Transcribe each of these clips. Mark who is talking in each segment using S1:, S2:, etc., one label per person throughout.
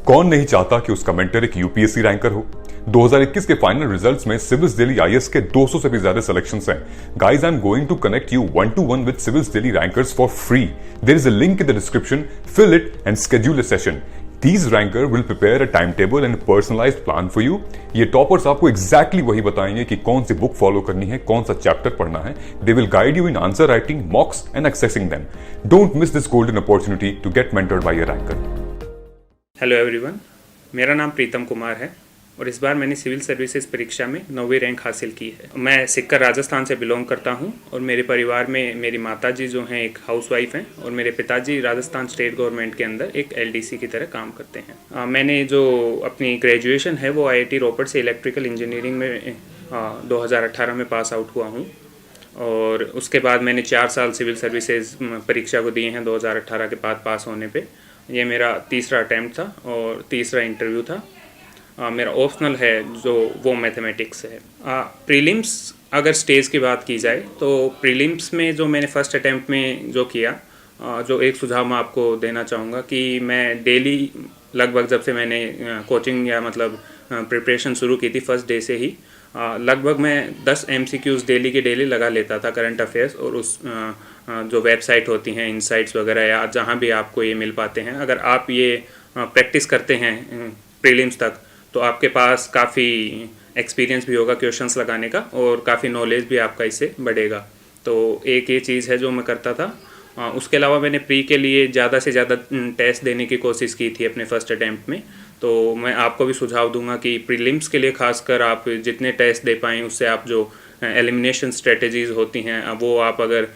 S1: कौन नहीं चाहता कि उसका मेंटर एक यूपीएससी रैंकर हो। 2021 के फाइनल रिजल्ट्स में सिविल्स दिल्ली आईएएस के 200 से भी ज्यादा सिलेक्शंस हैं। Guys, I am going to connect you 1-to-1 with civils Delhi rankers for free. There is a link in the description, fill it and schedule a session. These ranker will prepare a timetable and a personalized plan for you. ये toppers आपको exactly वही बताएंगे कि कौन सी book follow करनी है, कौन सा चैप्टर पढ़ना है। They will guide you in answer writing, mocks and accessing them. Don't miss this golden opportunity to get mentored by a ranker.
S2: Hello everyone, मेरा नाम प्रीतम कुमार है और इस बार मैंने सिविल सर्विसेज परीक्षा में 9वीं रैंक हासिल की है। मैं सिक्कर राजस्थान से बिलोंग करता हूं और मेरे परिवार में मेरी माताजी जो हैं एक हाउसवाइफ हैं और मेरे पिताजी राजस्थान स्टेट गवर्नमेंट के अंदर एक एलडीसी की तरह काम करते हैं। मैंने जो अपनी ग्रेजुएशन है वो आईआईटी रोपड़ से इलेक्ट्रिकल इंजीनियरिंग में 2018 में पास आउट हुआ हूँ और उसके बाद मैंने 4 साल सिविल सर्विसेज परीक्षा को दिए हैं 2018 के बाद पास होने पे। ये मेरा तीसरा अटैम्प्ट था और तीसरा इंटरव्यू था। मेरा ऑप्शनल है जो वो मैथमेटिक्स है। प्रीलिम्स अगर स्टेज की बात की जाए तो प्रीलिम्स में जो मैंने फर्स्ट अटैम्प्ट में जो किया, जो एक सुझाव मैं आपको देना चाहूँगा कि मैं डेली लगभग जब से मैंने कोचिंग या मतलब प्रिपरेशन शुरू की थी फर्स्ट डे से ही लगभग मैं 10 MCQs डेली के डेली लगा लेता था करंट अफेयर्स और उस जो वेबसाइट होती हैं इनसाइट्स वगैरह या जहाँ भी आपको ये मिल पाते हैं। अगर आप ये प्रैक्टिस करते हैं प्रीलिम्स तक तो आपके पास काफ़ी एक्सपीरियंस भी होगा क्वेश्चंस लगाने का और काफ़ी नॉलेज भी आपका इससे बढ़ेगा। तो एक ये चीज़ है जो मैं करता था। उसके अलावा मैंने प्री के लिए ज़्यादा से ज़्यादा टेस्ट देने की कोशिश की थी अपने फर्स्ट अटैम्प्ट में। तो मैं आपको भी सुझाव दूंगा कि प्रीलिम्स के लिए खासकर आप जितने टेस्ट दे पाएँ उससे आप जो एलिमिनेशन स्ट्रेटजीज़ होती हैं वो आप अगर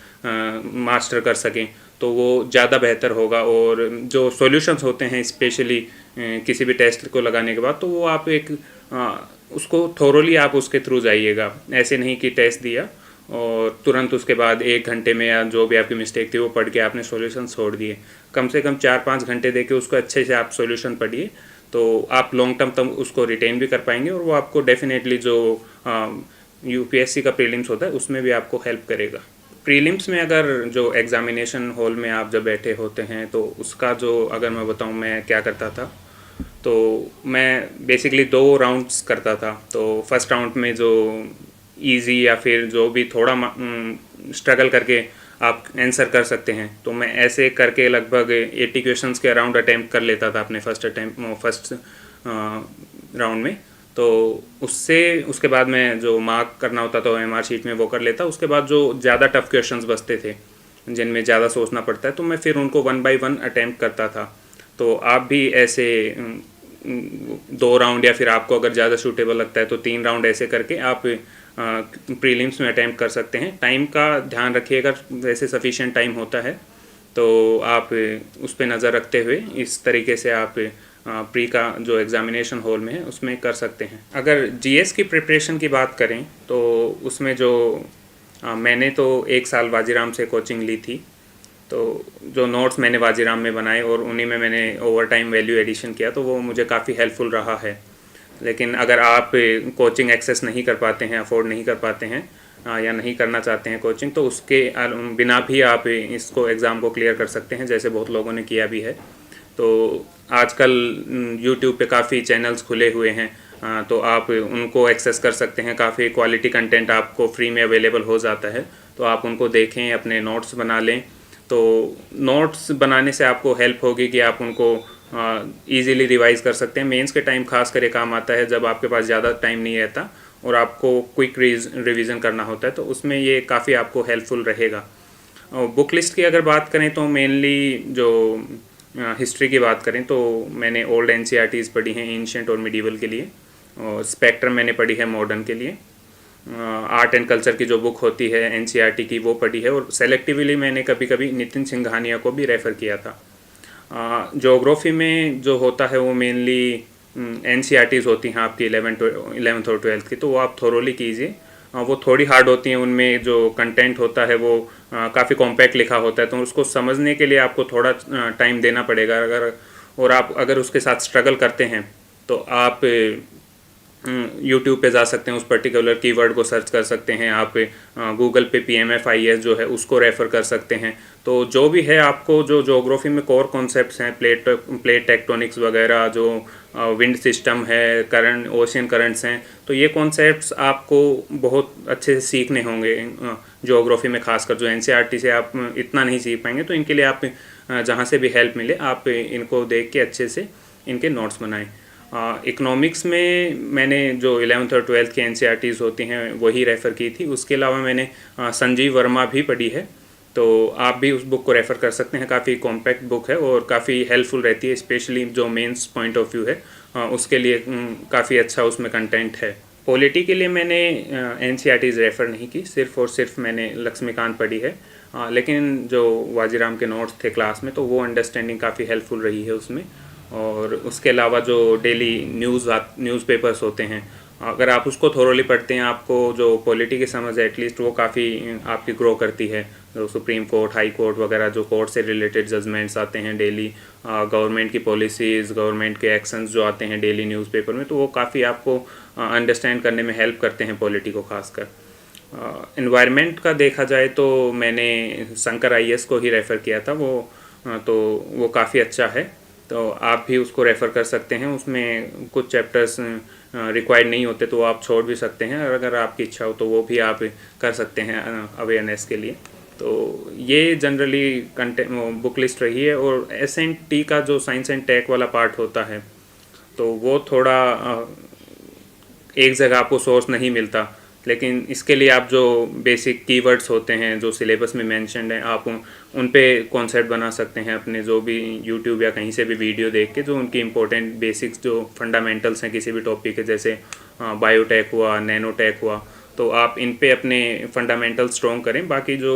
S2: मास्टर कर सकें तो वो ज़्यादा बेहतर होगा। और जो सॉल्यूशंस होते हैं स्पेशली किसी भी टेस्ट को लगाने के बाद तो वो आप एक उसको थोरोली आप उसके थ्रू जाइएगा। ऐसे नहीं कि टेस्ट दिया और तुरंत उसके बाद 1 घंटे में या जो भी आपकी मिस्टेक थी वो पढ़ के आपने सॉल्यूशन छोड़ दिए। कम से कम 4-5 घंटे दे के उसको अच्छे से आप सॉल्यूशन पढ़िए तो आप लॉन्ग टर्म तक उसको रिटेन भी कर पाएंगे और वो आपको डेफिनेटली जो यूपीएससी का प्रीलिम्स होता है उसमें भी आपको हेल्प करेगा। प्रीलिम्स में अगर जो एग्ज़ामिनेशन हॉल में आप जब बैठे होते हैं तो उसका जो अगर मैं बताऊं मैं क्या करता था तो मैं बेसिकली 2 राउंड्स करता था। तो फर्स्ट राउंड में जो इजी या फिर जो भी थोड़ा स्ट्रगल करके आप आंसर कर सकते हैं तो मैं ऐसे करके लगभग 80 क्वेश्चंस के अराउंड अटैम्प्ट कर लेता था अपने फर्स्ट राउंड में। तो उससे उसके बाद मैं जो मार्क करना होता था एमआर शीट में वो कर लेता। उसके बाद जो ज़्यादा टफ क्वेश्चंस बचते थे जिनमें ज़्यादा सोचना पड़ता है तो मैं फिर उनको 1 by 1 अटैम्प्ट करता था। तो आप भी ऐसे 2 राउंड या फिर आपको अगर ज़्यादा सूटेबल लगता है तो 3 राउंड ऐसे करके आप प्रीलिम्स में अटैम्प्ट कर सकते हैं। टाइम का ध्यान रखिएगा, वैसे सफिशिएंट टाइम होता है तो आप उस पर नज़र रखते हुए इस तरीके से आप प्री का जो एग्ज़ामिनेशन हॉल में है उसमें कर सकते हैं। अगर जीएस की प्रिपरेशन की बात करें तो उसमें जो मैंने तो 1 साल वाजीराम से कोचिंग ली थी। तो जो नोट्स मैंने वाजीराम में बनाए और उन्हीं में मैंने ओवर टाइम वैल्यू एडिशन किया तो वो मुझे काफ़ी हेल्पफुल रहा है। लेकिन अगर आप कोचिंग एक्सेस नहीं कर पाते हैं, अफोर्ड नहीं कर पाते हैं या नहीं करना चाहते हैं कोचिंग तो उसके बिना भी आप इसको एग्ज़ाम को क्लियर कर सकते हैं, जैसे बहुत लोगों ने किया भी है। तो आजकल YouTube पे काफ़ी चैनल्स खुले हुए हैं तो आप उनको एक्सेस कर सकते हैं। काफ़ी क्वालिटी कंटेंट आपको फ्री में अवेलेबल हो जाता है तो आप उनको देखें, अपने नोट्स बना लें। तो नोट्स बनाने से आपको हेल्प होगी कि आप उनको ईज़िली रिवाइज कर सकते हैं। मेंस के टाइम खास कर काम आता है जब आपके पास ज़्यादा टाइम नहीं रहता और आपको क्विक रिवीजन करना होता है तो उसमें ये काफ़ी आपको हेल्पफुल रहेगा। बुक लिस्ट की अगर बात करें तो मेनली जो हिस्ट्री की बात करें तो मैंने ओल्ड एनसीईआरटीज़ पढ़ी हैं एंशिएंट और मिडीवल के लिए और स्पेक्ट्रम मैंने पढ़ी है मॉडर्न के लिए। आर्ट एंड कल्चर की जो बुक होती है एनसीईआरटी की वो पढ़ी है और सेलेक्टिवली मैंने कभी कभी नितिन सिंघानिया को भी रेफ़र किया था। ज्योग्राफी में जो होता है वो मेनली एनसीईआरटीज़ होती हैं आपकी 11th और 12th की तो वो आप थोरोली कीजिए। वो थोड़ी हार्ड होती हैं, उनमें जो कंटेंट होता है वो काफ़ी कॉम्पैक्ट लिखा होता है तो उसको समझने के लिए आपको थोड़ा टाइम देना पड़ेगा। अगर आप उसके साथ स्ट्रगल करते हैं तो आप यूट्यूब पे जा सकते हैं, उस पर्टिकुलर कीवर्ड को सर्च कर सकते हैं। आप गूगल पे PMFIS जो है उसको रेफ़र कर सकते हैं। तो जो भी है, आपको जो ज्योग्राफी में कोर कॉन्सेप्ट्स हैं, प्लेट टेक्टोनिक्स वगैरह, जो विंड सिस्टम है, करंट, ओशियन करंट्स हैं, तो ये कॉन्सेप्ट्स आपको बहुत अच्छे से सीखने होंगे ज्योग्राफी में। खासकर जो NCERT से आप इतना नहीं सीख पाएंगे, तो इनके लिए आप जहाँ से भी हेल्प मिले आप इनको देख के अच्छे से इनके नोट्स बनाएं। इकोनॉमिक्स में मैंने जो 11th और 12th की NCERTs होती हैं वही रेफ़र की थी। उसके अलावा मैंने संजीव वर्मा भी पढ़ी है, तो आप भी उस बुक को रेफ़र कर सकते हैं। काफ़ी कॉम्पैक्ट बुक है और काफ़ी हेल्पफुल रहती है, स्पेशली जो मेंस पॉइंट ऑफ व्यू है उसके लिए काफ़ी अच्छा उसमें कंटेंट है। पॉलिटी के लिए मैंने NCERTs रेफ़र नहीं की, सिर्फ़ और सिर्फ मैंने लक्ष्मीकांत पढ़ी है। लेकिन जो वाजीराम के नोट्स थे क्लास में, तो वो अंडरस्टैंडिंग काफ़ी हेल्पफुल रही है उसमें। और उसके अलावा जो डेली न्यूज़पेपर्स होते हैं, अगर आप उसको थोरोली पढ़ते हैं, आपको जो पॉलिटी की समझ है एटलीस्ट वो काफ़ी आपकी ग्रो करती है। जो सुप्रीम कोर्ट, हाई कोर्ट वगैरह जो कोर्ट से रिलेटेड जजमेंट्स आते हैं डेली, गवर्नमेंट की पॉलिसीज़, गवर्नमेंट के एक्शंस जो आते हैं डेली न्यूज़पेपर में, तो वो काफ़ी आपको अंडरस्टैंड करने में हेल्प करते हैं पॉलिटी को खासकर। एनवायरनमेंट का देखा जाए तो मैंने शंकर IAS को ही रेफ़र किया था, तो वो काफ़ी अच्छा है, तो आप भी उसको रेफ़र कर सकते हैं। उसमें कुछ चैप्टर्स रिक्वायर्ड नहीं होते तो आप छोड़ भी सकते हैं, और अगर आपकी इच्छा हो तो वो भी आप कर सकते हैं अवेयरनेस के लिए। तो ये जनरली बुक लिस्ट रही है। और SNT का जो साइंस एंड टेक वाला पार्ट होता है, तो वो थोड़ा एक जगह आपको सोर्स नहीं मिलता, लेकिन इसके लिए आप जो बेसिक कीवर्ड्स होते हैं जो सिलेबस में मेंशन्ड हैं, आप उन पे कॉन्सेप्ट बना सकते हैं अपने, जो भी यूट्यूब या कहीं से भी वीडियो देख के, जो उनकी इंपॉर्टेंट बेसिक्स जो फंडामेंटल्स हैं किसी भी टॉपिक के, जैसे बायोटेक हुआ, नैनोटेक हुआ, तो आप इन पे अपने फंडामेंटल स्ट्रॉन्ग करें। बाकी जो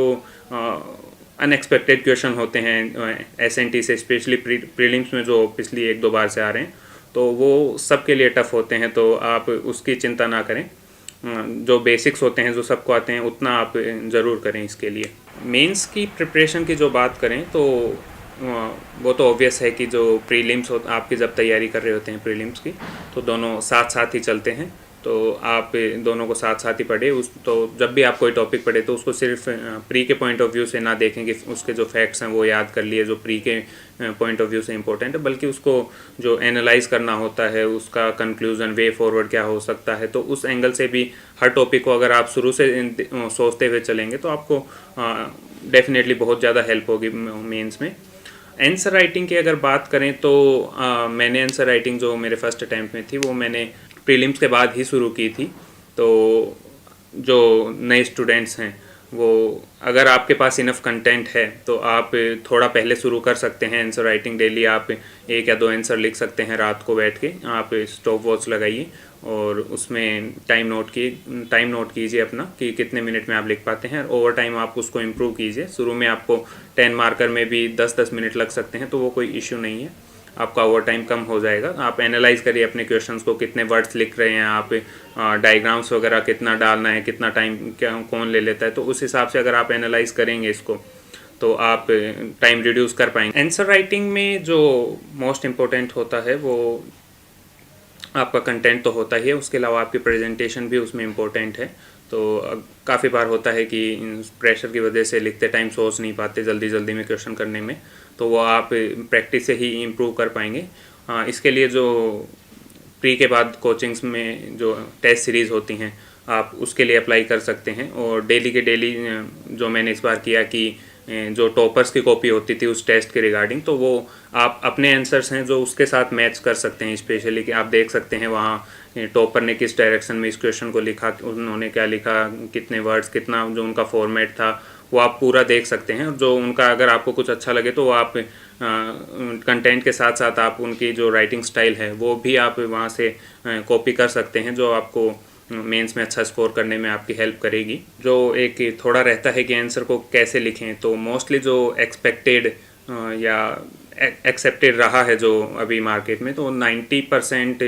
S2: अनएक्सपेक्टेड क्वेश्चन होते हैं SNT से, स्पेशली प्रीलिम्स में जो पिछली 1-2 बार से आ रहे हैं, तो वो सबके लिए टफ़ होते हैं, तो आप उसकी चिंता ना करें। जो बेसिक्स होते हैं जो सबको आते हैं उतना आप ज़रूर करें इसके लिए। मेंस की प्रिपरेशन की जो बात करें तो वो तो ऑब्वियस है कि जो प्रीलिम्स हो, आपकी जब तैयारी कर रहे होते हैं प्रीलिम्स की, तो दोनों साथ साथ ही चलते हैं, तो आप दोनों को साथ साथ ही पढ़े। तो जब भी आप कोई टॉपिक पढ़े तो उसको सिर्फ प्री के पॉइंट ऑफ व्यू से ना देखें कि उसके जो फैक्ट्स हैं वो याद कर लिए जो प्री के पॉइंट ऑफ व्यू से इम्पोर्टेंट है, बल्कि उसको जो एनालाइज करना होता है, उसका कंक्लूजन, वे फॉरवर्ड क्या हो सकता है, तो उस एंगल से भी हर टॉपिक को अगर आप शुरू से सोचते हुए चलेंगे तो आपको डेफिनेटली बहुत ज़्यादा हेल्प होगी मेंस में। आंसर राइटिंग की अगर बात करें तो मैंने आंसर राइटिंग जो मेरे फर्स्ट अटैम्प्ट में थी वो मैंने प्रीलिम्स के बाद ही शुरू की थी। तो जो नए स्टूडेंट्स हैं वो, अगर आपके पास इनफ कंटेंट है तो आप थोड़ा पहले शुरू कर सकते हैं आंसर राइटिंग। डेली आप 1 या 2 आंसर लिख सकते हैं रात को बैठ के। आप स्टॉप वॉच लगाइए और उसमें टाइम नोट कीजिए अपना कि कितने मिनट में आप लिख पाते हैं। ओवर टाइम आप उसको इम्प्रूव कीजिए। शुरू में आपको 10 मार्कर में भी 10-10 मिनट लग सकते हैं, तो वो कोई इश्यू नहीं है, आपका ओवर टाइम कम हो जाएगा। आप एनालाइज करिए अपने क्वेश्चंस को, कितने वर्ड्स लिख रहे हैं आप, डायग्राम्स वगैरह कितना डालना है, कितना टाइम क्या कौन ले लेता है, तो उस हिसाब से अगर आप एनालाइज करेंगे इसको तो आप टाइम रिड्यूस कर पाएंगे। आंसर राइटिंग में जो मोस्ट इम्पोर्टेंट होता है वो आपका कंटेंट तो होता ही है, उसके अलावा आपकी प्रेजेंटेशन भी उसमें इम्पोर्टेंट है। तो काफ़ी बार होता है कि प्रेशर की वजह से लिखते टाइम सोच नहीं पाते जल्दी में क्वेश्चन करने में, तो वो आप प्रैक्टिस से ही इम्प्रूव कर पाएंगे। इसके लिए जो प्री के बाद कोचिंग्स में जो टेस्ट सीरीज़ होती हैं आप उसके लिए अप्लाई कर सकते हैं। और डेली के डेली जो मैंने इस बार किया कि जो टॉपर्स की कॉपी होती थी उस टेस्ट के रिगार्डिंग, तो वो आप अपने आंसर्स हैं जो उसके साथ मैच कर सकते हैं। स्पेशली कि आप देख सकते हैं वहाँ टॉपर ने किस डायरेक्शन में इस क्वेश्चन को लिखा, उन्होंने क्या लिखा, कितने वर्ड्स, कितना जो उनका फॉर्मेट था, वो आप पूरा देख सकते हैं। जो उनका अगर आपको कुछ अच्छा लगे तो आप कंटेंट के साथ साथ आप उनकी जो राइटिंग स्टाइल है वो भी आप वहाँ से कॉपी कर सकते हैं, जो आपको मेंस में अच्छा स्कोर करने में आपकी हेल्प करेगी। जो एक थोड़ा रहता है कि आंसर को कैसे लिखें, तो मोस्टली जो एक्सपेक्टेड या एक्सेप्टेड रहा है जो अभी मार्केट में, तो 90%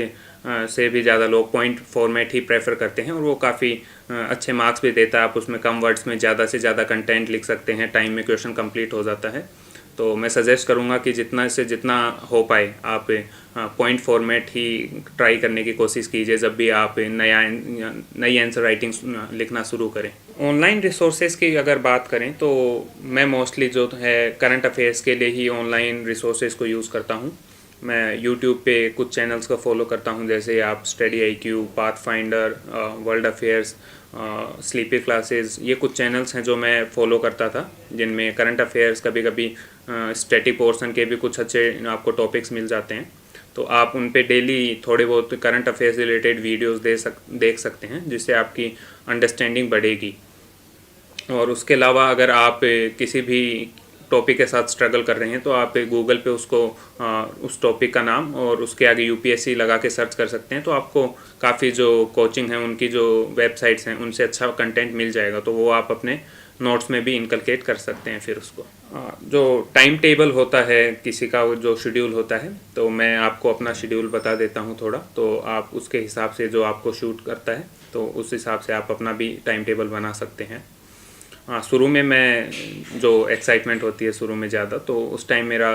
S2: से भी ज़्यादा लोग पॉइंट फॉर्मेट ही प्रेफर करते हैं और वो काफ़ी अच्छे मार्क्स भी देता है। आप उसमें कम वर्ड्स में ज़्यादा से ज़्यादा कंटेंट लिख सकते हैं, टाइम में क्वेश्चन कंप्लीट हो जाता है। तो मैं सजेस्ट करूँगा कि जितना से जितना हो पाए आप पॉइंट फॉर्मेट ही ट्राई करने की कोशिश कीजिए जब भी आप नई आंसर राइटिंग लिखना शुरू करें। ऑनलाइन रिसोर्सेज की अगर बात करें तो मैं मोस्टली जो है करंट अफेयर्स के लिए ही ऑनलाइन रिसोर्सेज को यूज़ करता हूँ। मैं यूट्यूब पे कुछ चैनल्स को फॉलो करता हूँ, जैसे आप study IQ, pathfinder, world affairs, sleepy classes, ये कुछ चैनल्स हैं जो मैं फॉलो करता था, जिनमें करंट अफेयर्स, कभी कभी स्टैटिक पोर्शन के भी कुछ अच्छे आपको टॉपिक्स मिल जाते हैं। तो आप उन पे डेली थोड़े बहुत करंट अफेयर्स रिलेटेड वीडियोस देख सकते हैं, जिससे आपकी अंडरस्टैंडिंग बढ़ेगी। और उसके अलावा अगर आप किसी भी टॉपिक के साथ स्ट्रगल कर रहे हैं तो आप गूगल पे उसको उस टॉपिक का नाम और उसके आगे UPSC लगा के सर्च कर सकते हैं, तो आपको काफ़ी जो कोचिंग है उनकी जो वेबसाइट्स हैं उनसे अच्छा कंटेंट मिल जाएगा, तो वो आप अपने नोट्स में भी इनकलकेट कर सकते हैं। फिर उसको जो टाइम टेबल होता है किसी का, जो शेड्यूल होता है, तो मैं आपको अपना शेड्यूल बता देता हूँ थोड़ा, तो आप उसके हिसाब से जो आपको शूट करता है तो उस हिसाब से आप अपना भी टाइम टेबल बना सकते हैं। शुरू में मैं जो एक्साइटमेंट होती है शुरू में ज़्यादा, तो उस टाइम मेरा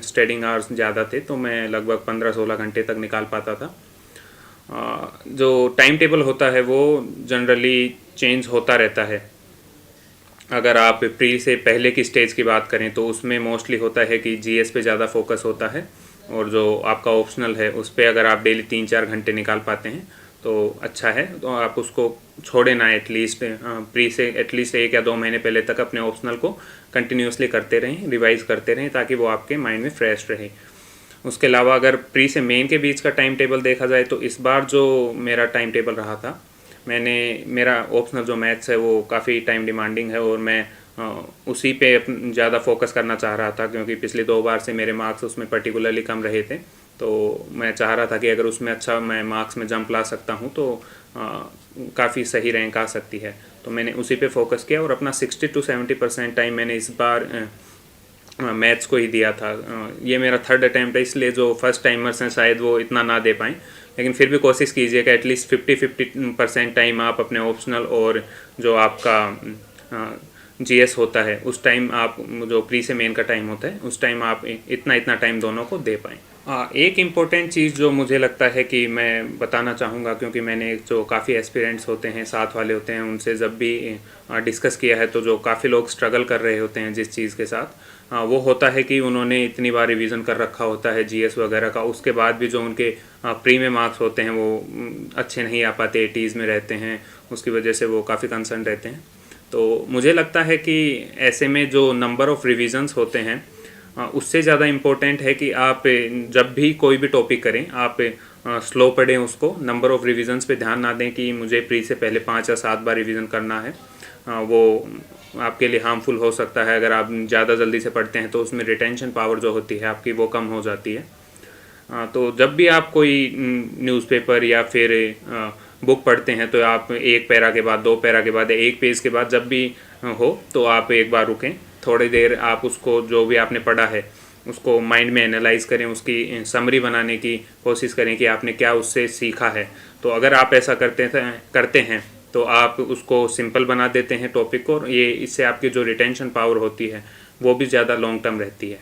S2: स्टडिंग आवर्स ज़्यादा थे, तो मैं लगभग 15-16 घंटे तक निकाल पाता था। जो टाइम टेबल होता है वो जनरली चेंज होता रहता है। अगर आप प्री से पहले की स्टेज की बात करें तो उसमें मोस्टली होता है कि GS पे ज़्यादा फोकस होता है, और जो आपका ऑप्शनल है उस पर अगर आप डेली 3-4 घंटे निकाल पाते हैं तो अच्छा है। तो आप उसको छोड़े ना, एटलीस्ट प्री से एटलीस्ट 1 या 2 महीने पहले तक अपने ऑप्शनल को कंटिन्यूसली करते रहें, रिवाइज करते रहें, ताकि वो आपके माइंड में फ्रेश रहे। उसके अलावा अगर प्री से मेन के बीच का टाइम टेबल देखा जाए तो इस बार जो मेरा टाइम टेबल रहा था, मेरा ऑप्शनल जो मैथ्स है वो काफ़ी टाइम डिमांडिंग है, और मैं उसी पे ज़्यादा फोकस करना चाह रहा था, क्योंकि पिछली 2 बार से मेरे मार्क्स उसमें पर्टिकुलरली कम रहे थे। तो मैं चाह रहा था कि अगर उसमें अच्छा मैं मार्क्स में जंप ला सकता हूँ तो काफ़ी सही रैंक आ सकती है। तो मैंने उसी पे फोकस किया, और अपना 60 to 70% टाइम मैंने इस बार मैथ्स को ही दिया था। ये मेरा 3rd अटैम्प्ट है, इसलिए जो फर्स्ट टाइमर्स हैं शायद वो इतना ना दे पाएँ, लेकिन फिर भी कोशिश कीजिए कि एटलीस्ट 50% टाइम आप अपने ऑप्शनल और जो आपका GS होता है उस टाइम आप, जो प्री से मेन का टाइम होता है उस टाइम आप इतना टाइम दोनों को दे पाएँ। एक इम्पोर्टेंट चीज़ जो मुझे लगता है कि मैं बताना चाहूँगा, क्योंकि मैंने जो काफ़ी एस्पिरेंट्स होते हैं, साथ वाले होते हैं, उनसे जब भी डिस्कस किया है तो जो काफ़ी लोग स्ट्रगल कर रहे होते हैं जिस चीज़ के साथ, वो होता है कि उन्होंने इतनी बार रिवीजन कर रखा होता है GS वगैरह का, उसके बाद भी जो उनके प्री में मार्क्स होते हैं वो अच्छे नहीं आ पाते, 80s में रहते हैं, उसकी वजह से वो काफ़ी कंसर्न रहते हैं। तो मुझे लगता है कि ऐसे में जो नंबर ऑफ़ रिविजन्स होते हैं उससे ज़्यादा इम्पोर्टेंट है कि आप जब भी कोई भी टॉपिक करें आप स्लो पढ़ें उसको, नंबर ऑफ़ रिविजन्स पे ध्यान ना दें कि मुझे प्री से पहले 5 या 7 बार रिवीजन करना है। वो आपके लिए हार्मफुल हो सकता है। अगर आप ज़्यादा जल्दी से पढ़ते हैं तो उसमें रिटेंशन पावर जो होती है आपकी वो कम हो जाती है। तो जब भी आप कोई न्यूज़पेपर या फिर बुक पढ़ते हैं तो आप 1 पैरा के बाद, 2 पैरा के बाद, 1 पेज के बाद जब भी हो तो आप एक बार रुकें, थोड़ी देर आप उसको जो भी आपने पढ़ा है उसको माइंड में एनालाइज करें, उसकी समरी बनाने की कोशिश करें कि आपने क्या उससे सीखा है। तो अगर आप ऐसा करते हैं तो आप उसको सिंपल बना देते हैं टॉपिक को, ये इससे आपकी जो रिटेंशन पावर होती है वो भी ज़्यादा लॉन्ग टर्म रहती है।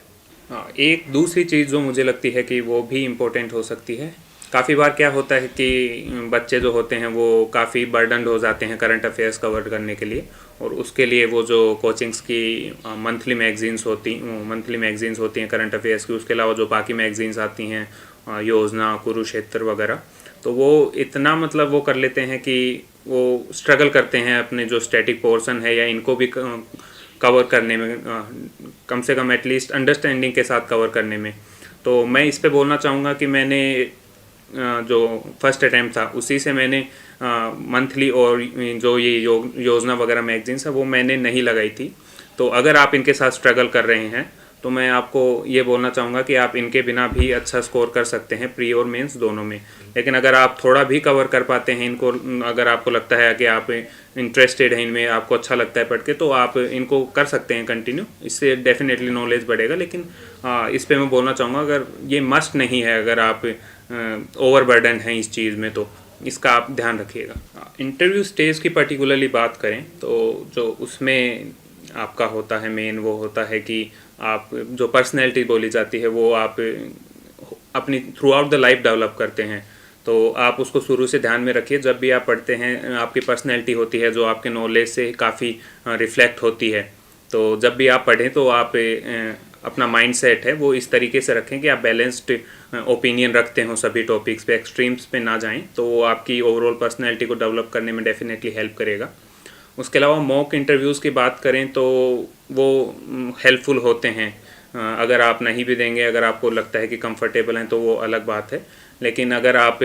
S2: एक दूसरी चीज़ जो मुझे लगती है कि वो भी इम्पोर्टेंट हो सकती है, काफ़ी बार क्या होता है कि बच्चे जो होते हैं वो काफ़ी बर्डनड हो जाते हैं करंट अफेयर्स कवर करने के लिए, और उसके लिए वो जो कोचिंग्स की मंथली मैगजीन्स होती हैं करंट अफेयर्स की, उसके अलावा जो बाकी मैगजीन्स आती हैं योजना, कुरुक्षेत्र वगैरह, तो वो इतना मतलब वो कर लेते हैं कि वो स्ट्रगल करते हैं अपने जो स्टैटिक पोर्शन है या इनको भी कवर करने में, कम से कम एटलीस्ट अंडरस्टैंडिंग के साथ कवर करने में। तो मैं इस पे बोलना चाहूँगा कि मैंने जो फर्स्ट अटैम्प्ट था उसी से मैंने मंथली और जो ये योजना वगैरह मैगजीन्स है वो मैंने नहीं लगाई थी। तो अगर आप इनके साथ स्ट्रगल कर रहे हैं तो मैं आपको ये बोलना चाहूँगा कि आप इनके बिना भी अच्छा स्कोर कर सकते हैं प्री और मेंस दोनों में। लेकिन अगर आप थोड़ा भी कवर कर पाते हैं इनको, अगर आपको लगता है कि आप इंटरेस्टेड हैं इनमें, आपको अच्छा लगता है पढ़ के, तो आप इनको कर सकते हैं कंटिन्यू, इससे डेफिनेटली नॉलेज बढ़ेगा। लेकिन इस पे मैं बोलना चाहूँगा अगर ये मस्ट नहीं है, अगर आप ओवरबर्डन हैं इस चीज़ में तो इसका आप ध्यान रखिएगा। इंटरव्यू स्टेज की पर्टिकुलरली बात करें तो जो उसमें आपका होता है मेन वो होता है कि आप जो पर्सनैलिटी बोली जाती है वो आप अपनी through out the life develop करते हैं। तो आप उसको शुरू से ध्यान में रखिए। जब भी आप पढ़ते हैं आपकी पर्सनैलिटी होती है जो आपके नॉलेज से काफ़ी रिफ्लेक्ट होती है। तो जब भी आप पढ़ें तो आप अपना माइंड सेट है वो इस तरीके से रखें कि आप बैलेंस्ड ओपिनियन रखते हो सभी टॉपिक्स पे, एक्सट्रीम्स पे ना जाएं। तो वो आपकी ओवरऑल पर्सनैलिटी को डेवलप करने में डेफिनेटली हेल्प करेगा। उसके अलावा मॉक इंटरव्यूज़ की बात करें तो वो हेल्पफुल होते हैं। अगर आप नहीं भी देंगे, अगर आपको लगता है कि कंफर्टेबल हैं तो वो अलग बात है। लेकिन अगर आप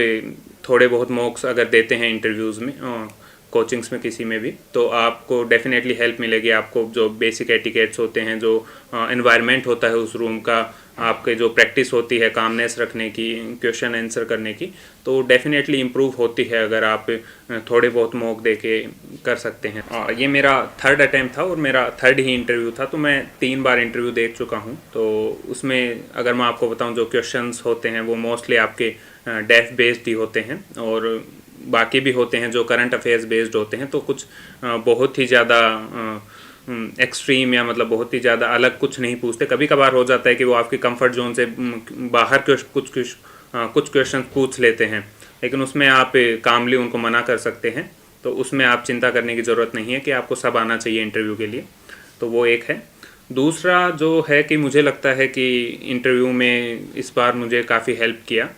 S2: थोड़े बहुत मॉक्स अगर देते हैं इंटरव्यूज़ में, कोचिंग्स में, किसी में भी, तो आपको डेफिनेटली हेल्प मिलेगी। आपको जो बेसिक एटिकेट्स होते हैं, जो एनवायरनमेंट होता है उस रूम का, आपके जो प्रैक्टिस होती है कामनेस रखने की, क्वेश्चन आंसर करने की, तो डेफिनेटली इम्प्रूव होती है अगर आप थोड़े बहुत मॉक दे के कर सकते हैं। ये मेरा थर्ड अटैम्प्ट था और मेरा थर्ड ही इंटरव्यू था, तो मैं 3 बार इंटरव्यू दे चुका हूँ। तो उसमें अगर मैं आपको बताऊँ जो क्वेश्चंस होते हैं वो मोस्टली आपके डेफ बेस्ड ही होते हैं और बाकी भी होते हैं जो करंट अफेयर्स बेस्ड होते हैं। तो कुछ बहुत ही ज़्यादा एक्सट्रीम या मतलब बहुत ही ज़्यादा अलग कुछ नहीं पूछते। कभी कभार हो जाता है कि वो आपके कंफर्ट जोन से बाहर कुछ क्वेश्चन पूछ लेते हैं, लेकिन उसमें आप कामली उनको मना कर सकते हैं। तो उसमें आप चिंता करने की ज़रूरत नहीं है कि आपको सब आना चाहिए इंटरव्यू के लिए। तो वो एक है। दूसरा जो है कि मुझे लगता है कि इंटरव्यू में इस बार मुझे काफ़ी हेल्प किया।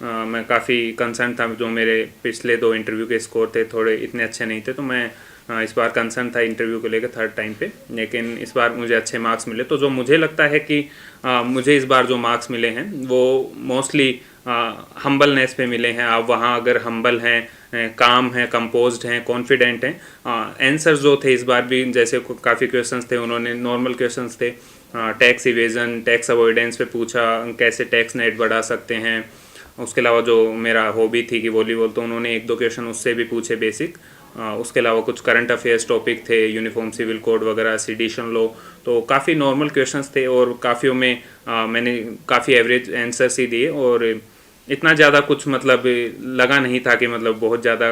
S2: मैं काफ़ी कंसर्न था, जो मेरे पिछले 2 इंटरव्यू के स्कोर थे थोड़े इतने अच्छे नहीं थे, तो मैं इस बार कंसर्न था इंटरव्यू को लेकर थर्ड टाइम पे। लेकिन इस बार मुझे अच्छे मार्क्स मिले। तो जो मुझे लगता है कि मुझे इस बार जो मार्क्स मिले हैं वो मोस्टली हम्बलनेस पे मिले हैं। आप वहाँ अगर हम्बल हैं, काम हैं, कंपोज्ड हैं, कॉन्फिडेंट हैं। आंसर्स जो थे इस बार भी, जैसे काफ़ी क्वेश्चंस थे, उन्होंने नॉर्मल क्वेश्चंस थे, टैक्स इवेजन, टैक्स अवॉइडेंस पे पूछा, कैसे टैक्स नेट बढ़ा सकते हैं। उसके अलावा जो मेरा हॉबी थी कि वॉलीबॉल, तो उन्होंने 1-2 क्वेश्चन उससे भी पूछे बेसिक। उसके अलावा कुछ करंट अफेयर्स टॉपिक थे, यूनिफॉर्म सिविल कोड वगैरह, सेडिशन लॉ। तो काफ़ी नॉर्मल क्वेश्चंस थे और काफ़ियों में मैंने काफ़ी एवरेज आंसर्स ही दिए और इतना ज़्यादा कुछ मतलब लगा नहीं था कि मतलब बहुत ज़्यादा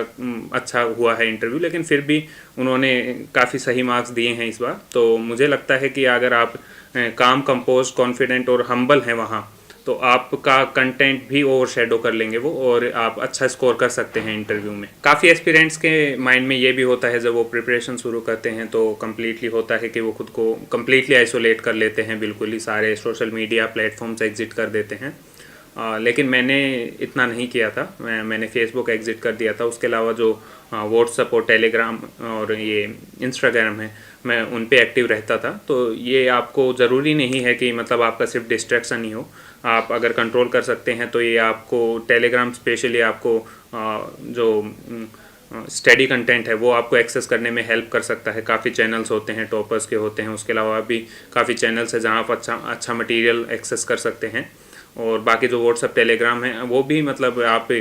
S2: अच्छा हुआ है इंटरव्यू। लेकिन फिर भी उन्होंने काफ़ी सही मार्क्स दिए हैं इस बार। तो मुझे लगता है कि अगर आप काम, कंपोज, कॉन्फिडेंट और हम्बल हैं वहाँ, तो आपका कंटेंट भी ओवर शेडो कर लेंगे वो और आप अच्छा स्कोर कर सकते हैं इंटरव्यू में। काफ़ी एस्पिरेंट्स के माइंड में ये भी होता है, जब वो प्रिपरेशन शुरू करते हैं तो कम्प्लीटली होता है कि वो खुद को कम्प्लीटली आइसोलेट कर लेते हैं, बिल्कुल ही सारे सोशल मीडिया प्लेटफॉर्म से एग्जिट कर देते हैं। लेकिन मैंने इतना नहीं किया था। मैंने फेसबुक एग्जिट कर दिया था। उसके अलावा जो व्हाट्सअप और टेलीग्राम और ये इंस्टाग्राम है, मैं उन पे एक्टिव रहता था। तो ये आपको ज़रूरी नहीं है कि मतलब आपका सिर्फ डिस्ट्रैक्शन ही हो। आप अगर कंट्रोल कर सकते हैं तो ये आपको टेलीग्राम स्पेशली आपको जो स्टडी कंटेंट है वो आपको एक्सेस करने में हेल्प कर सकता है। काफ़ी चैनल्स होते हैं, टॉपर्स के होते हैं। उसके अलावा भी काफ़ी चैनल्स है जहाँ आप अच्छा मटेरियल एक्सेस कर सकते हैं। और बाकी जो व्हाट्सअप, टेलीग्राम है, वो भी मतलब आप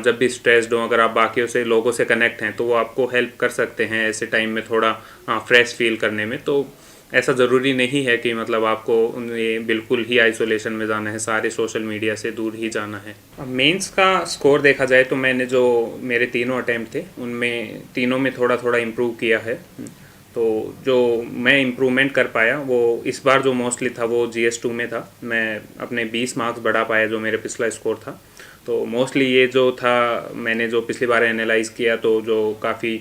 S2: जब भी स्ट्रेस्ड हो, अगर आप बाकियों से लोगों से कनेक्ट हैं तो वो आपको हेल्प कर सकते हैं ऐसे टाइम में थोड़ा फ्रेश फील करने में। तो ऐसा ज़रूरी नहीं है कि मतलब आपको ये बिल्कुल ही आइसोलेशन में जाना है, सारे सोशल मीडिया से दूर ही जाना है। मेंस का स्कोर देखा जाए तो मैंने जो मेरे 3 अटैम्प्ट थे उनमें तीनों में थोड़ा थोड़ा इम्प्रूव किया है। तो जो मैं इम्प्रूवमेंट कर पाया वो इस बार जो मोस्टली था वो GS2 में था। मैं अपने 20 मार्क्स बढ़ा पाया जो मेरे पिछला स्कोर था। तो मोस्टली ये जो था, मैंने जो पिछली बार एनालाइज़ किया तो जो काफ़ी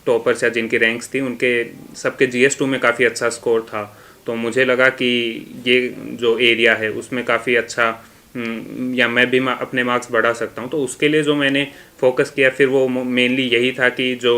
S2: टॉपर्स या जिनकी रैंक्स थी उनके सबके GS2 में काफ़ी अच्छा स्कोर था। तो मुझे लगा कि ये जो एरिया है उसमें काफ़ी अच्छा या मैं भी अपने मार्क्स बढ़ा सकता हूँ। तो उसके लिए जो मैंने फोकस किया फिर वो मेनली यही था कि जो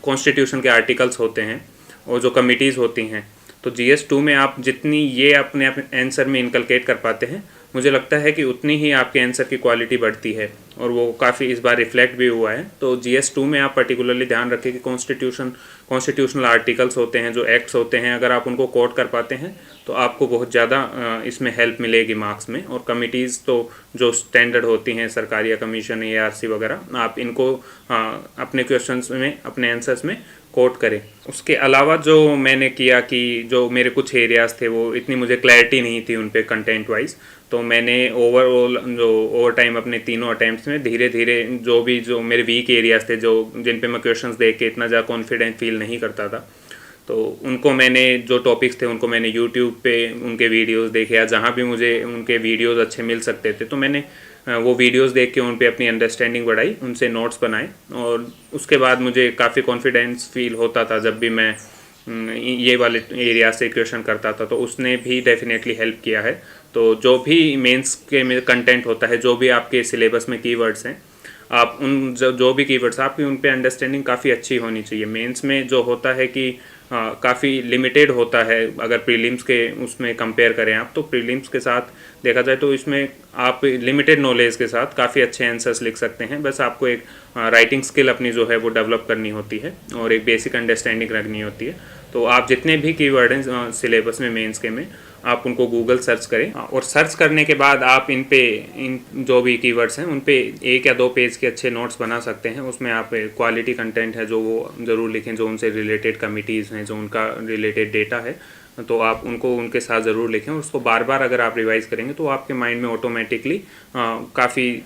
S2: कॉन्स्टिट्यूशन के आर्टिकल्स होते हैं और जो कमिटीज़ होती हैं, तो GS2 में आप जितनी ये अपने आंसर में इनकलकेट कर पाते हैं, मुझे लगता है कि उतनी ही आपके आंसर की क्वालिटी बढ़ती है और वो काफ़ी इस बार रिफ्लेक्ट भी हुआ है। तो GS2 में आप पर्टिकुलरली ध्यान रखें कि कॉन्स्टिट्यूशनल आर्टिकल्स होते हैं, जो एक्ट्स होते हैं, अगर आप उनको कोट कर पाते हैं तो आपको बहुत ज़्यादा इसमें हेल्प मिलेगी मार्क्स में। और कमिटीज़ तो जो स्टैंडर्ड होती हैं, सरकारी या कमीशन, ARC वगैरह, आप इनको अपने क्वेश्चंस में, अपने आंसर्स में कोट करें। उसके अलावा जो मैंने किया कि जो मेरे कुछ एरियाज़ थे वो इतनी मुझे क्लैरिटी नहीं थी उन पे कंटेंट वाइज, तो मैंने ओवरऑल जो ओवर टाइम अपने 3 अटैम्प्ट्स में धीरे धीरे जो मेरे वीक एरियाज़ थे, जो जिन पे मैं क्वेश्चंस देख के इतना ज़्यादा कॉन्फिडेंट फील नहीं करता था, तो उनको मैंने जो टॉपिक्स थे उनको मैंने यूट्यूब पे उनके वीडियोस देखे, या जहाँ भी मुझे उनके वीडियोस अच्छे मिल सकते थे तो मैंने वो वीडियोस देख के उन पे अपनी अंडरस्टैंडिंग बढ़ाई, उनसे नोट्स बनाए, और उसके बाद मुझे काफ़ी कॉन्फिडेंस फील होता था जब भी मैं ये वाले एरिया से क्वेश्चन करता था, तो उसने भी डेफिनेटली हेल्प किया है। तो जो भी मेंस के में कंटेंट होता है, जो भी आपके सिलेबस में कीवर्ड्स हैं, आप उन जो भी कीवर्ड्स आपकी उन पे अंडरस्टैंडिंग काफ़ी अच्छी होनी चाहिए। मेंस में जो होता है कि काफ़ी लिमिटेड होता है, अगर प्रीलिम्स के उसमें कंपेयर करें आप, तो प्रीलिम्स के साथ देखा जाए तो इसमें आप लिमिटेड नॉलेज के साथ काफ़ी अच्छे आंसर्स लिख सकते हैं। बस आपको एक राइटिंग स्किल अपनी जो है वो डेवलप करनी होती है और एक बेसिक अंडरस्टैंडिंग रखनी होती है। तो आप जितने भी कीवर्ड हैं सिलेबस में मेंस के में, आप उनको गूगल सर्च करें, और सर्च करने के बाद आप इन जो भी कीवर्ड्स हैं उन पे 1 या 2 पेज के अच्छे नोट्स बना सकते हैं। उसमें आप क्वालिटी कंटेंट है जो वो ज़रूर लिखें, जो उनसे रिलेटेड कमिटीज़ हैं, जो उनका रिलेटेड डेटा है, तो आप उनको उनके साथ ज़रूर लिखें। उसको बार बार अगर आप रिवाइज़ करेंगे तो आपके माइंड में ऑटोमेटिकली काफ़ी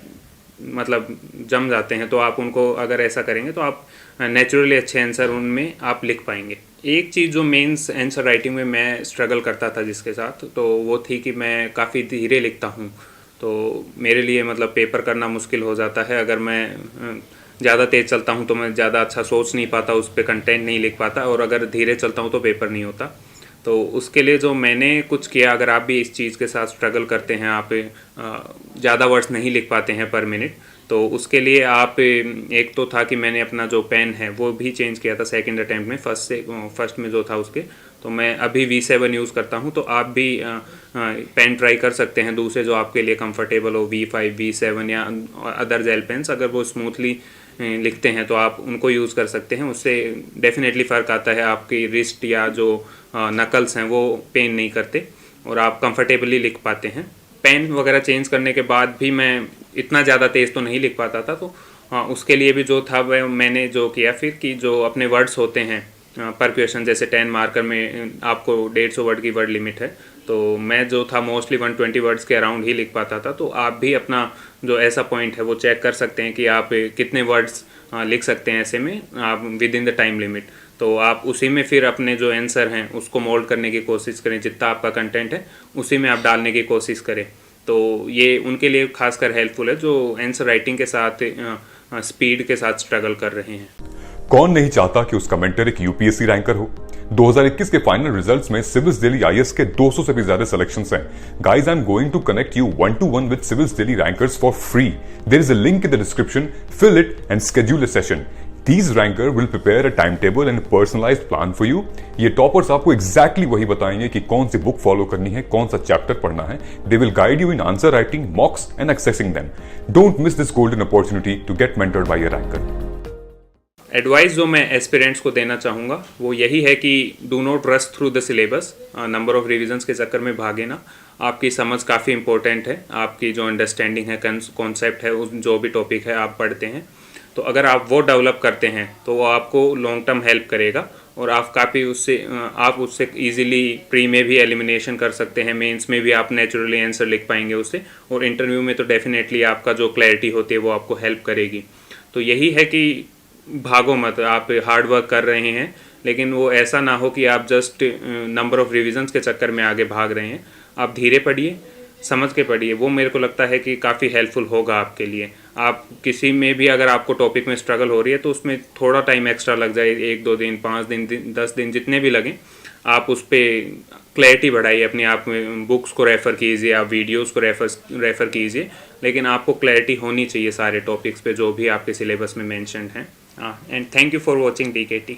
S2: मतलब जम जाते हैं। तो आप उनको अगर ऐसा करेंगे तो आप नेचुरली अच्छे आंसर उनमें आप लिख पाएंगे। एक चीज़ जो मेंस आंसर राइटिंग में मैं स्ट्रगल करता था जिसके साथ, तो वो थी कि मैं काफ़ी धीरे लिखता हूँ। तो मेरे लिए मतलब पेपर करना मुश्किल हो जाता है। अगर मैं ज़्यादा तेज़ चलता हूँ तो मैं ज़्यादा अच्छा सोच नहीं पाता, उस पर कंटेंट नहीं लिख पाता, और अगर धीरे चलता हूँ तो पेपर नहीं होता। तो उसके लिए जो मैंने कुछ किया, अगर आप भी इस चीज़ के साथ स्ट्रगल करते हैं, आप ज़्यादा वर्ड्स नहीं लिख पाते हैं पर मिनट, तो उसके लिए आप एक तो था कि मैंने अपना जो पेन है वो भी चेंज किया था सेकंड अटैम्प्ट में। फर्स्ट में जो था उसके, तो मैं अभी V7 यूज़ करता हूँ। तो आप भी पेन ट्राई कर सकते हैं दूसरे जो आपके लिए कंफर्टेबल हो, V5, V7 या अदर जेल पेन्स। अगर वो स्मूथली लिखते हैं तो आप उनको यूज़ कर सकते हैं। उससे डेफिनेटली फ़र्क आता है, आपकी रिस्ट या जो नकल्स हैं वो पेन नहीं करते और आप कंफर्टेबली लिख पाते हैं। पेन वगैरह चेंज करने के बाद भी मैं इतना ज़्यादा तेज़ तो नहीं लिख पाता था। तो उसके लिए भी जो था वह मैंने जो किया फिर कि जो अपने वर्ड्स होते हैं पर क्वेश्चन, जैसे 10 मार्कर में आपको 150 वर्ड की वर्ड लिमिट है, तो मैं जो था मोस्टली 120 वर्ड्स के अराउंड ही लिख पाता था। तो आप भी अपना जो ऐसा पॉइंट है वो चेक कर सकते हैं कि आप कितने वर्ड्स लिख सकते हैं ऐसे में आप with in the time limit. तो आप उसी में फिर अपने जो आंसर हैं उसको मोल्ड करने की कोशिश करें, जितना आपका कंटेंट है उसी में आप डालने की कोशिश करें। तो ये उनके लिए खासकर हेल्पफुल है जो आंसर राइटिंग के साथ स्पीड के साथ स्ट्रगल कर रहे हैं।
S1: कौन नहीं चाहता कि उसका मेंटर एक यूपीएससी रैंकर हो। 2021 के फाइनल रिजल्ट्स में सिविल्स दिल्ली आईएएस के 200 से भी ज्यादा सिलेक्शंस हैं। Guys, I am going to connect you 1-to-1 with civils Delhi rankers for free. There is a link in the description, fill it and schedule a session. These ranker will prepare a timetable and a personalized plan for you. ये toppers आपको exactly वही बताएंगे कि कौन सी book follow करनी है, कौन सा चैप्टर पढ़ना है। They will guide you in answer writing, mocks and accessing them. Don't miss this golden opportunity to get mentored by a ranker.
S2: Advice जो मैं एस्पिरेंट्स को देना चाहूँगा वो यही है कि do not rush through the syllabus. Number of revisions के चक्कर में भागे ना। आपकी समझ काफ़ी इंपॉर्टेंट है, आपकी जो अंडरस्टैंडिंग है, कॉन्सेप्ट है, उस जो भी टॉपिक है आप पढ़ते हैं, तो अगर आप वो डेवलप करते हैं तो वो आपको लॉन्ग टर्म हेल्प करेगा और आप काफ़ी आप उससे इजीली प्री में भी एलिमिनेशन कर सकते हैं, मेंस में भी आप नेचुरली आंसर लिख पाएंगे उससे, और इंटरव्यू में तो डेफिनेटली आपका जो क्लैरिटी होती है वो आपको हेल्प करेगी। तो यही है कि भागो मत, आप हार्ड वर्क कर रहे हैं लेकिन वो ऐसा ना हो कि आप जस्ट नंबर ऑफ रिविजन्स के चक्कर में आगे भाग रहे हैं। आप धीरे पढ़िए, समझ के पढ़िए, वो मेरे को लगता है कि काफ़ी हेल्पफुल होगा आपके लिए। आप किसी में भी अगर आपको टॉपिक में स्ट्रगल हो रही है तो उसमें थोड़ा टाइम एक्स्ट्रा लग जाए, 1-2 दिन, 5 दिन, 10 दिन, जितने भी लगें, आप उस पर क्लैरिटी बढ़ाइए अपने आप में। बुक्स को रेफ़र कीजिए, आप वीडियोस को रेफ़र कीजिए, लेकिन आपको क्लैरिटी होनी चाहिए सारे टॉपिक्स पे जो भी आपके सिलेबस में मेंशन्ड हैं। And thank you for watching DKT।